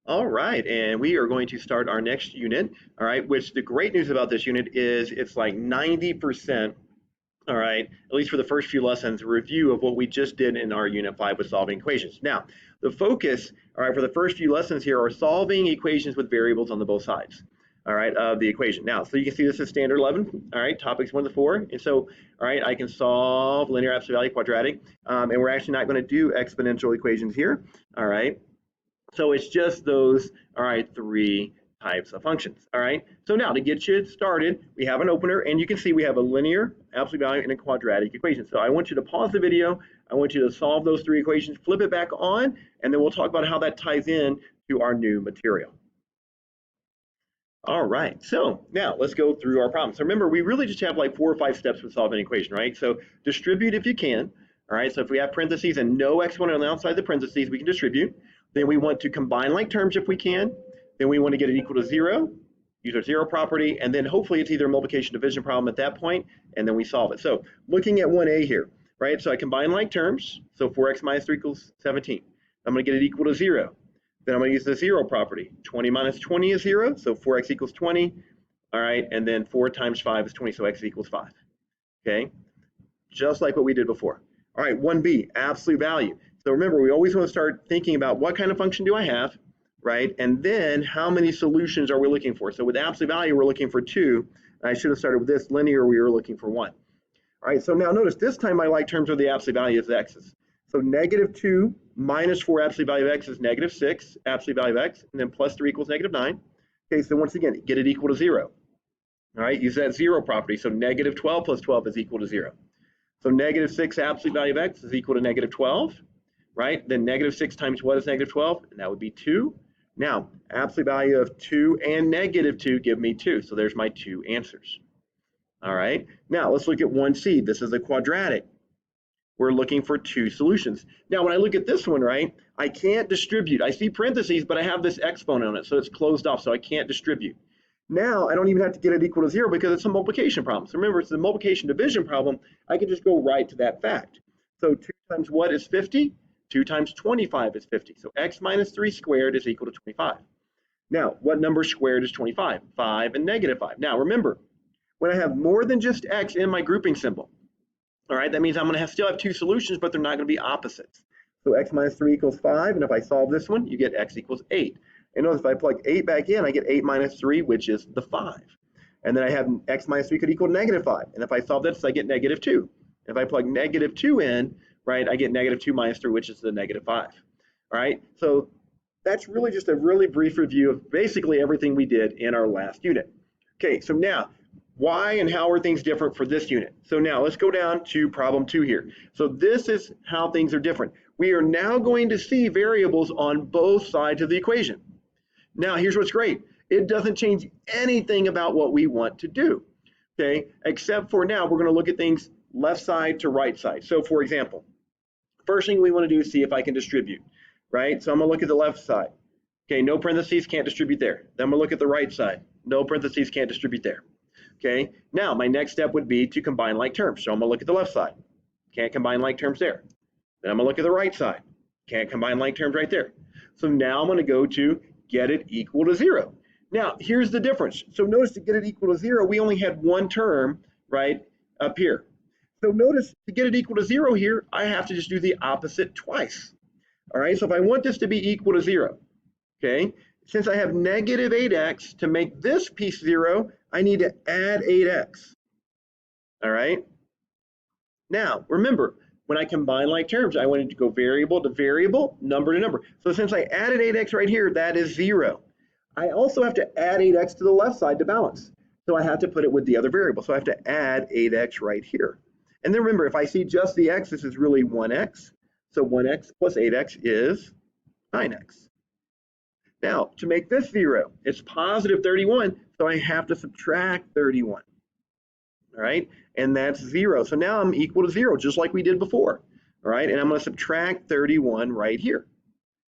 All right, and we are going to start our next unit. All right, which the great news about this unit is it's like 90%, all right, at least for the first few lessons, a review of what we just did in our unit 5 with solving equations. Now, the focus, all right, for the first few lessons here are solving equations with variables on the both sides, all right, of the equation. Now, so you can see this is standard 11, all right, topics 1 to 4. And so, all right, I can solve linear absolute value quadratic, and we're actually not going to do exponential equations here, all right. So it's just those, all right, three types of functions, all right? So now to get you started, we have an opener, and you can see we have a linear, absolute value, and a quadratic equation. So I want you to pause the video. I want you to solve those three equations, flip it back on, and then we'll talk about how that ties in to our new material. All right, so now let's go through our problem. So remember, we really just have like 4 or 5 steps with solving an equation, right? So distribute if you can, all right? So if we have parentheses and no exponent on the outside of the parentheses, we can distribute. Then we want to combine like terms if we can. Then we want to get it equal to 0, use our 0 property, and then hopefully it's either a multiplication division problem at that point, and then we solve it. So looking at 1a here, right? So I combine like terms, so 4x minus 3 equals 17. I'm going to get it equal to 0. Then I'm going to use the 0 property. 20 minus 20 is 0, so 4x equals 20. All right, and then 4 times 5 is 20, so x equals 5. Okay, just like what we did before. All right, 1b, absolute value. So remember, we always want to start thinking about what kind of function do I have, right? And then how many solutions are we looking for? So with absolute value, we're looking for 2. I should have started with this. Linear, we were looking for 1. All right, so now notice this time my like terms of the absolute value is the x's. So negative 2 minus 4 absolute value of x is negative 6 absolute value of x, and then plus 3 equals negative 9. Okay, so once again, get it equal to 0. All right, use that 0 property. So negative 12 plus 12 is equal to 0. So negative 6 absolute value of x is equal to negative 12, right? Then negative 6 times what is negative 12? And that would be 2. Now, absolute value of 2 and negative 2 give me 2. So there's my 2 answers. All right, now let's look at 1c. This is a quadratic. We're looking for 2 solutions. Now, when I look at this one, right, I can't distribute. I see parentheses, but I have this exponent on it, so it's closed off, so I can't distribute. Now, I don't even have to get it equal to 0 because it's a multiplication problem. So remember, it's a multiplication division problem. I can just go right to that fact. So 2 times what is 50? 2 times 25 is 50. So x minus 3 squared is equal to 25. Now, what number squared is 25? 5 and negative 5. Now, remember, when I have more than just x in my grouping symbol, all right, that means I'm going to still have 2 solutions, but they're not going to be opposites. So x minus 3 equals 5, and if I solve this one, you get x equals 8. And notice if I plug 8 back in, I get 8 minus 3, which is the 5. And then I have x minus 3 could equal negative 5. And if I solve this, I get negative 2. If I plug negative 2 in, right, I get negative 2 minus 3, which is the negative 5. All right, so that's really just a really brief review of basically everything we did in our last unit. Okay, so now, why and how are things different for this unit? So now let's go down to problem 2 here. So this is how things are different. We are now going to see variables on both sides of the equation. Now, here's what's great. It doesn't change anything about what we want to do, okay? Except for now, we're going to look at things left side to right side. So for example, first thing we want to do is see if I can distribute, right? So I'm going to look at the left side. Okay, no parentheses, can't distribute there. Then I'm going to look at the right side. No parentheses, can't distribute there. Okay, now my next step would be to combine like terms. So I'm going to look at the left side. Can't combine like terms there. Then I'm going to look at the right side. Can't combine like terms right there. So now I'm going to go to get it equal to 0. Now, here's the difference. So notice to get it equal to 0, we only had one term, right, up here. So notice to get it equal to 0 here, I have to just do the opposite twice. All right, so if I want this to be equal to 0, okay, since I have negative 8x, to make this piece 0, I need to add 8x. All right. Now, remember, when I combine like terms, I wanted to go variable to variable, number to number. So since I added 8x right here, that is 0. I also have to add 8x to the left side to balance. So I have to put it with the other variable. So I have to add 8x right here. And then remember, if I see just the x, this is really 1x. So 1x plus 8x is 9x. Now, to make this 0, it's positive 31, so I have to subtract 31. All right, and that's 0. So now I'm equal to 0, just like we did before. All right, and I'm going to subtract 31 right here.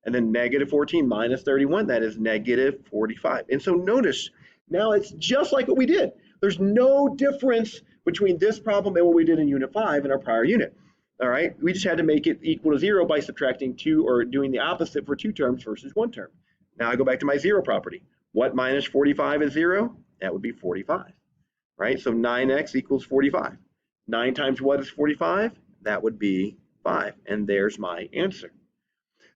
And then negative 14 minus 31, that is negative 45. And so notice, now it's just like what we did. There's no difference between this problem and what we did in Unit 5 in our prior unit. All right, we just had to make it equal to 0 by subtracting 2 or doing the opposite for 2 terms versus 1 term. Now I go back to my zero property. What minus 45 is 0? That would be 45, right? So 9x equals 45. 9 times what is 45? That would be 5, and there's my answer.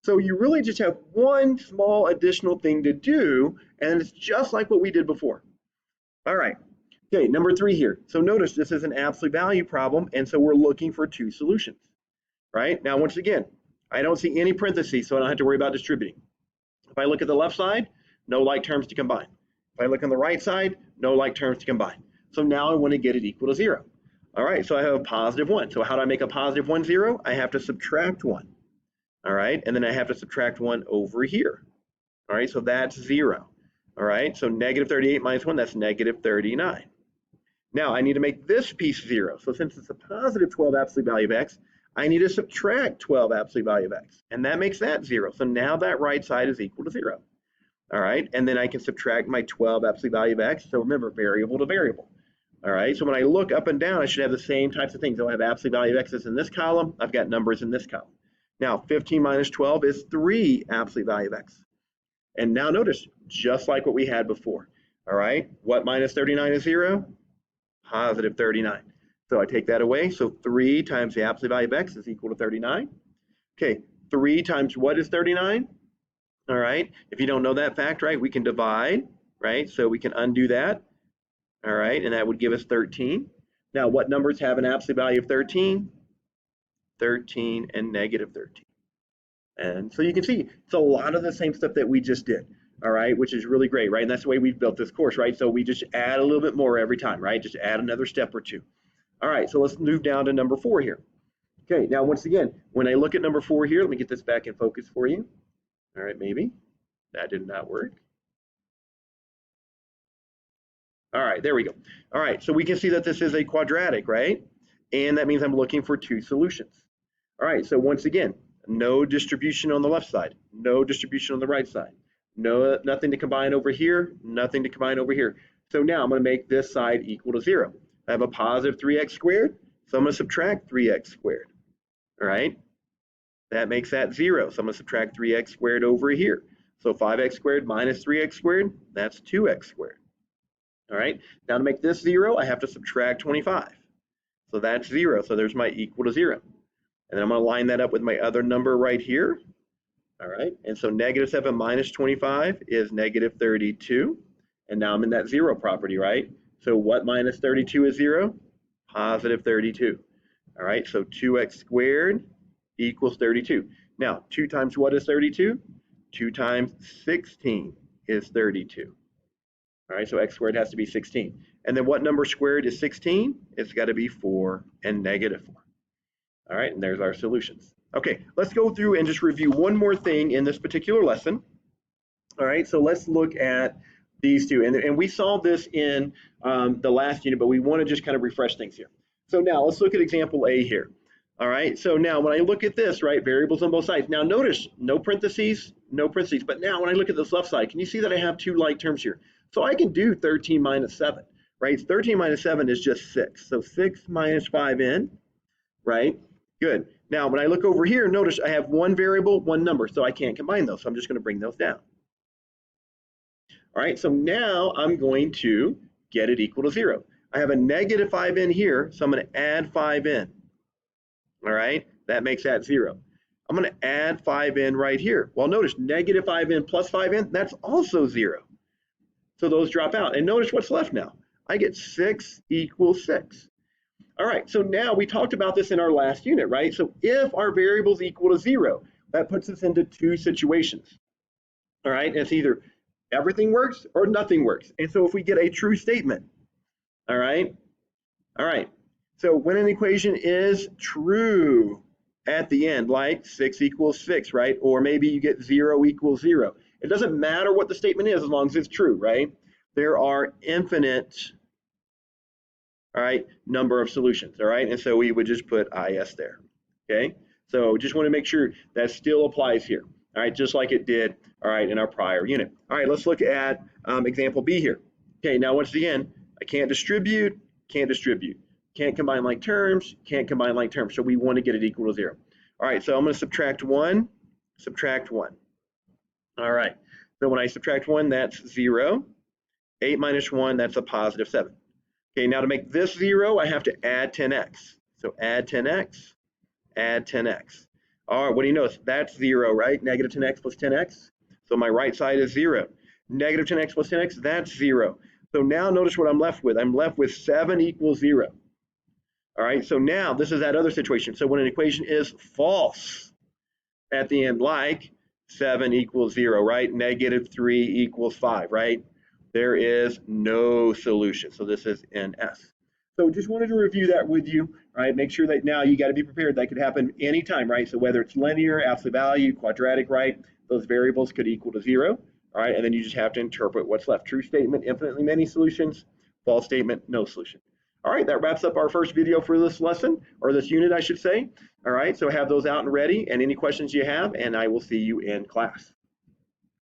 So you really just have one small additional thing to do, and it's just like what we did before. All right, okay, number 3 here. So notice this is an absolute value problem, and so we're looking for 2 solutions, right? Now, once again, I don't see any parentheses, so I don't have to worry about distributing. If I look at the left side, no like terms to combine. If I look on the right side, no like terms to combine. So now I want to get it equal to 0. All right, so I have a positive 1. So how do I make a positive 1 0? I have to subtract 1. All right, and then I have to subtract 1 over here. All right, so that's 0. All right, so negative 38 minus 1, that's negative 39. Now I need to make this piece 0. So since it's a positive 12 absolute value of x, I need to subtract 12 absolute value of x, and that makes that 0. So now that right side is equal to 0. All right, and then I can subtract my 12 absolute value of x. So remember, variable to variable. All right, so when I look up and down, I should have the same types of things. I'll have absolute value of x's in this column. I've got numbers in this column. Now 15 minus 12 is 3 absolute value of x. And now notice, just like what we had before. All right, what minus 39 is 0? Positive 39. So I take that away. So 3 times the absolute value of x is equal to 39. Okay, 3 times what is 39? All right, if you don't know that fact, right, we can divide, right? So we can undo that. All right, and that would give us 13. Now, what numbers have an absolute value of 13? 13 and negative 13. And so you can see it's a lot of the same stuff that we just did, all right, which is really great, right? And that's the way we've built this course, right? So we just add a little bit more every time, right? Just add another step or two. All right, so let's move down to number 4 here. Okay, now once again, when I look at number 4 here, let me get this back in focus for you. All right, maybe. That did not work. All right, there we go. All right, so we can see that this is a quadratic, right? And that means I'm looking for 2 solutions. All right, so once again, no distribution on the left side, no distribution on the right side, nothing to combine over here, nothing to combine over here. So now I'm going to make this side equal to 0. I have a positive 3x squared, so I'm going to subtract 3x squared. All right, that makes that 0. So I'm going to subtract 3x squared over here. So 5x squared minus 3x squared, that's 2x squared. All right, now to make this 0, I have to subtract 25. So that's 0. So there's my equal to 0. And then I'm going to line that up with my other number right here. All right, and so negative 7 minus 25 is negative 32. And now I'm in that 0 property, right? So what minus 32 is 0? Positive 32. All right, so 2x squared equals 32. Now, 2 times what is 32? 2 times 16 is 32. All right, so x squared has to be 16. And then what number squared is 16? It's got to be 4 and negative 4. All right, and there's our solutions. Okay, let's go through and just review one more thing in this particular lesson. All right, so let's look at these two. And we saw this in the last unit, but we want to just kind of refresh things here. So now let's look at example A here. All right, so now when I look at this, right, variables on both sides. Now notice, no parentheses, no parentheses. But now when I look at this left side, can you see that I have 2 like terms here? So I can do 13 minus 7, right? 13 minus 7 is just 6. So 6 minus 5n, right? Good. Now, when I look over here, notice I have 1 variable, 1 number, so I can't combine those. So I'm just going to bring those down. All right, so now I'm going to get it equal to 0. I have a negative 5n here, so I'm going to add 5n. All right, that makes that 0. I'm going to add 5n right here. Well, notice negative 5n plus 5n, that's also 0. So those drop out. And notice what's left now. I get 6 equals 6. All right, so now we talked about this in our last unit, right? So if our variables equal to 0, that puts us into 2 situations. All right, and it's either everything works or nothing works. And so if we get a true statement, all right, so when an equation is true at the end, like 6 equals 6, right? Or maybe you get 0 equals 0. It doesn't matter what the statement is as long as it's true, right? There are infinite, all right, number of solutions, all right? And so we would just put IS there, okay? So just want to make sure that still applies here, all right, just like it did, all right, in our prior unit. All right, let's look at example B here. Okay, now once again, I can't distribute, can't combine like terms, can't combine like terms. So we want to get it equal to 0. All right, so I'm going to subtract 1, subtract 1. All right, So when I subtract 1, that's 0. 8 minus 1, that's a positive 7. Okay, now to make this 0, I have to add 10x. So add 10x, add 10x. All right, what do you notice? That's 0, right? Negative 10x plus 10x. So my right side is 0. Negative 10x plus 10x, that's 0. So now notice what I'm left with. I'm left with 7 equals 0. All right, so now this is that other situation. So when an equation is false at the end, like 7 equals 0, right? Negative 3 equals 5, right? There is no solution. So this is NS. So just wanted to review that with you, right? Make sure that now you got to be prepared. That could happen anytime, right? So whether it's linear, absolute value, quadratic, right? Those variables could equal to 0, all right? And then you just have to interpret what's left. True statement, infinitely many solutions. False statement, no solution. All right, that wraps up our first video for this lesson, or this unit, I should say. All right, so have those out and ready, and any questions you have, and I will see you in class.